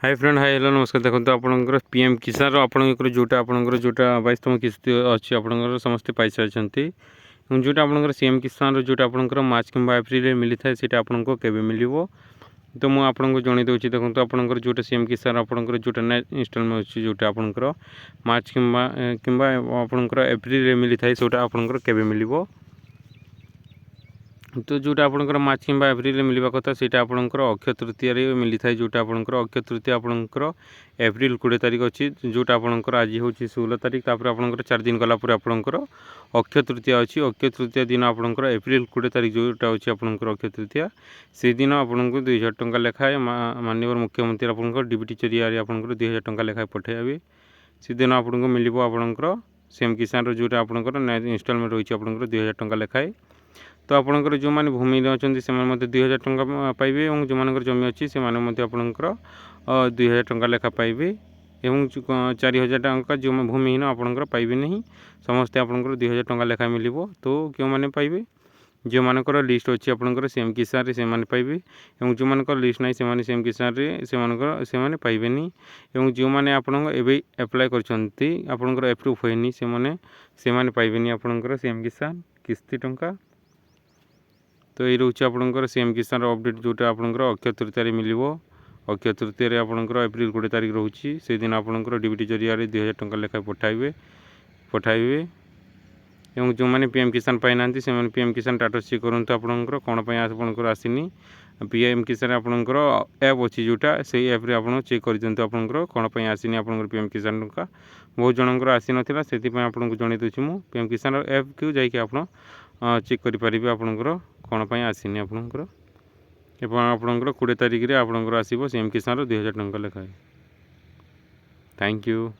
Hi friend hi hello नमस्कार। देखो आपंकर पीएम किसान आपंकर जोटा आपंकर जोटा 22तम किस्ती अच्छी आपंकर समस्ते पाई सारी जोटा आपंकर सीएम किसान जोटा आपंकर मार्च कि एप्रिल मिली था सीटा आपको केबे मिलिबो तो मुझे आपको जन दूसरी। देखो आपंकर जोटा सीएम किसान आपंकर जोटा इंस्टॉलमेंट अच्छी जोटा आपंकर मार्च कि आपंकर एप्रिल मिली था सोटा आपंकर केबे मिलिबो तो जोटा आपंकर मार्च कि एप्रिल मिलवा कथा सीटा आपंकर अक्षय तृतीय मिली था जोटा आपंकर अक्षय तृतीय आपंकर एप्रिल 20 तारिख अच्छी जोटा आपंकर आज हूँ 16 तारिख तापर आपंकर 4 दिन गलापर आपंकर अक्षय तृतीय अच्छी अक्षय तृतीय दिन आपंकर एप्रिल 20 तारिख जोटा अच्छी आपंकर अक्षय तृतीय से दिन आपको 2000 टंका लेखाएं माननीय मुख्यमंत्री आपंकर डीबीटी जरिया आपंकर 2000 टंका लेखाएं पठाइबे से दिन आपको मिल आपंकर सीएम किसान जोटा आपंकर इंस्टॉलमेंट रही आपंकर 2000 टंका लेखाएं तो आपंकर जो मैंने भूमि अच्छा से 2000 टंका पाइबे और जो मान जमी अच्छी से आपंकर 2000 टंका लेखा पाइबे एवं 4000 टंका जो भूमिहीन आपंकर पाइबे नहीं समस्ते आपंकर 2000 टंका लेखा मिल तो क्यों मैंने पाइबे जो मानकर लिस्ट अच्छी आपंकर सीएम किसान से माने पाइबे और जो मानकर लिस्ट ना से सीएम किसान से माने पाइबे नहीं और जो मैंने आपन एवं एप्लाय करपंकर एप्रूव होनी से माने पाइबे नहीं आपंकर सीएम किसान किस्ती टंका तो ये रोचे आपंकर सीएम किसान अपडेट जोटा आपंकर अक्षय तृतीय मिल अक्षय तृतीय आपंकर एप्रिल 20 तारिख रोचे से दिन आपंकर डीबीटी जरिया 2000 टंका लेखाएं पठाइबे और जो मैंने पीएम किसान पाई ना से पीएम किसान स्टेटस चेक करूँ आपंकर कौन आपंकर आसनी पीएम किसान आपंकर ऐप अच्छी जोटा से ऐप्रे आप चेक कर दिखाँ आपंकर कौन आसनी आपंकर पीएम किसान टंका बहुत जनकर आसी नाला से आपको जन दूसरी मुझे पीएम किसान ऐप को जाकि आप चेक करेंगे आपंकर कौन आसनी आपंकर आपंकर 20 तारिख में आपंकर आसो सीएम किसान 2000 टंका लेखाएं। Thank you.